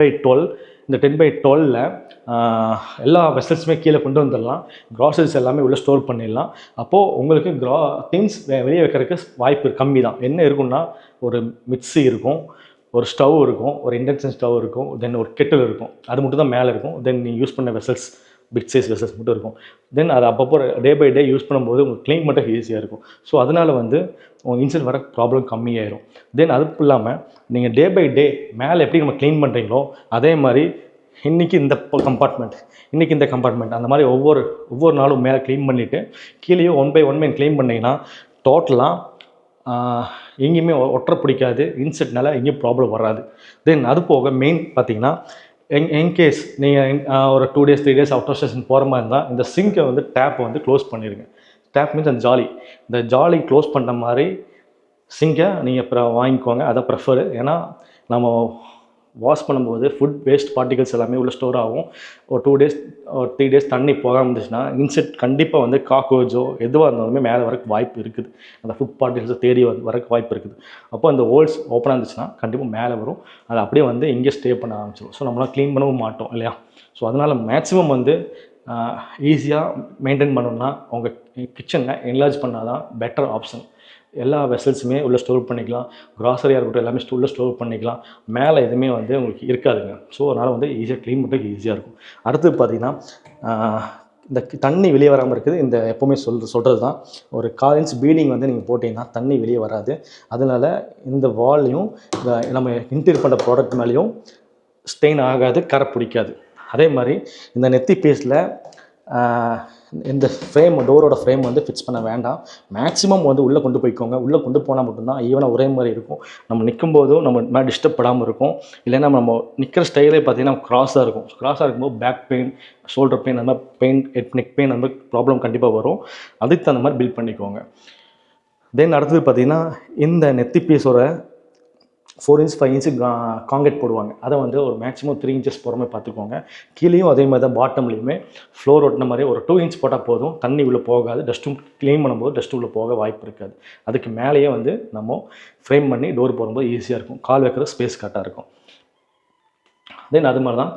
10/12 இந்த 10/12ல் எல்லா வெசல்ஸுமே கீழே கொண்டு வந்துடலாம். க்ராசரிஸ் எல்லாமே உள்ளே ஸ்டோர் பண்ணிடலாம். அப்போது உங்களுக்கு திங்ஸ் வெளியே வைக்கிறதுக்கு வாய்ப்பு கம்மி தான். என்ன இருக்குன்னா, ஒரு மிக்ஸி இருக்கும், ஒரு ஸ்டவ் இருக்கும், ஒரு இண்டக்ஷன் ஸ்டவ் இருக்கும், தென் ஒரு கெட்டில் இருக்கும். அது மட்டும் தான் மேலே இருக்கும். தென் நீங்கள் யூஸ் பண்ண வெசல்ஸ் பிக் சைஸ் வெசல்ஸ் மட்டும் இருக்கும். தென் அது அப்பப்போ டே பை டே யூஸ் பண்ணும்போது உங்களுக்கு க்ளீன் பண்ணுறது ஈஸியாக இருக்கும். ஸோ அதனால் வந்து உங்கள் இன்சிடென்ட் வர ப்ராப்ளம் கம்மியாயிரும். தென் அதுவும் இல்லாமல் நீங்கள் டே பை டே மேலே எப்படி நம்ம க்ளீன் பண்ணுறீங்களோ அதே மாதிரி இன்றைக்கி இந்த கம்பார்ட்மெண்ட், இன்றைக்கி இந்த கம்பார்ட்மெண்ட், அந்த மாதிரி ஒவ்வொரு நாளும் மேலே க்ளீன் பண்ணிவிட்டு கீழேயும் 1 by 1 க்ளீன் பண்ணிங்கன்னா டோட்டலாக எங்கேயுமே ஒற்றை பிடிக்காது. இன்செட்னால எங்கேயும் ப்ராப்ளம் வராது. தென் அது போக மெயின் பார்த்தீங்கன்னா, இன்கேஸ் நீங்கள் ஒரு 2 days 3 days out of station போகிற மாதிரி இருந்தால் இந்த சிங்கை வந்து டேப்பை வந்து க்ளோஸ் பண்ணிடுங்க. டேப் மீன்ஸ் அந்த ஜாலி க்ளோஸ் பண்ணுற மாதிரி சிங்கை நீங்கள் அப்புறம் வாங்கிக்கோங்க. அதை ப்ரிஃபரு. ஏன்னா நம்ம வாஷ் பண்ணும்போது ஃபுட் வேஸ்ட் பார்ட்டிகல்ஸ் எல்லாமே உள்ள ஸ்டோர் ஆகும். ஒரு 2 days 3 days தண்ணி போகாமல் இருந்துச்சுன்னா இன்செக்ட் கண்டிப்பாக வந்து காக்ரோச்சோ எதுவாக இருந்தாலுமே மேலே வரக்கு வாய்ப்பு இருக்குது. அந்த ஃபுட் பார்ட்டிகல்ஸை தேடி வரக்கு வாய்ப்பு இருக்குது. அப்போ அந்த ஹோல்ஸ் ஓப்பனாக இருந்துச்சுன்னா கண்டிப்பாக மேலே வரும். அது அப்படியே வந்து இங்கே ஸ்டே பண்ண ஆரம்பிச்சிடும். ஸோ நம்மளால் க்ளீன் பண்ணவும் மாட்டோம் இல்லையா? ஸோ அதனால் மேக்ஸிமம் வந்து ஈஸியாக மெயின்டைன் பண்ணணும்னா உங்கள் கிச்சனை என்லார்ஜ் பண்ணால் தான் பெட்டர் ஆப்ஷன். எல்லா வெசல்ஸுமே உள்ளே ஸ்டோர் பண்ணிக்கலாம். க்ராசரியாக இருக்கட்டும் எல்லாமே உள்ளே ஸ்டோர் பண்ணிக்கலாம். மேலே எதுவுமே வந்து உங்களுக்கு இருக்காதுங்க. ஸோ அதனால் வந்து ஈஸியாக க்ளீன் பண்ணுறதுக்கு ஈஸியாக இருக்கும். அடுத்து பார்த்தீங்கன்னா, இந்த தண்ணி வெளியே வராமல் இருக்குது. இந்த எப்போவுமே சொல்கிறது தான், ஒரு 1/4 inch பீடிங் வந்து நீங்கள் போட்டிங்கன்னா தண்ணி வெளியே வராது. அதனால் இந்த வால்லையும் நம்ம இன்டீரியர் பண்ணுற ப்ராடக்ட் மேலேயும் ஸ்டெயின் ஆகாது, கரை பிடிக்காது. அதே மாதிரி இந்த நெத்தி பீஸில் இந்த டோரோட ஃப்ரேம் வந்து ஃபிக்ஸ் பண்ண வேண்டாம். மேக்ஸிமம் வந்து உள்ளே கொண்டு போய்க்கோங்க. உள்ளே கொண்டு போனால் மட்டும்தான் ஈவனாக ஒரே மாதிரி இருக்கும். நம்ம நிற்கும்போதும் நம்ம மேலே டிஸ்டர்ப் படாமல் இருக்கும். இல்லைன்னா நம்ம நிற்கிற ஸ்டைலே பார்த்திங்கன்னா க்ராஸாக இருக்கும். க்ராஸாக இருக்கும்போது பேக் பெயின், ஷோல்டர் பெயின், அந்த மாதிரி நெக் பெயின் அந்த மாதிரி ப்ராப்ளம் கண்டிப்பாக வரும். அதுக்கு தகுந்த மாதிரி பில்ட் பண்ணிக்கோங்க. தென் அடுத்தது பார்த்திங்கன்னா, இந்த நெத்தி பீஸோட 4 inch 5 inch காங்கிரீட் போடுவாங்க. அதை வந்து ஒரு மேக்ஸிமம் 3 inches போகிற மாதிரி பார்த்துக்கோங்க. கீழேயும் அதே மாதிரி தான் பாட்டம்லேயுமே ஃப்ளோர் ஒட்டின மாதிரி ஒரு 2 inch போட்டால் போதும். தண்ணி உள்ளே போகாது. டஸ்ட்டும் க்ளீன் பண்ணும்போது டஸ்ட் உள்ளே போக வாய்ப்பு இருக்காது. அதுக்கு மேலேயே வந்து நம்ம ஃப்ரேம் பண்ணி டோர் போடும்போது ஈஸியாக இருக்கும். கால் வைக்கிற ஸ்பேஸ் கரெக்டாக இருக்கும். தென் அது மாதிரி தான்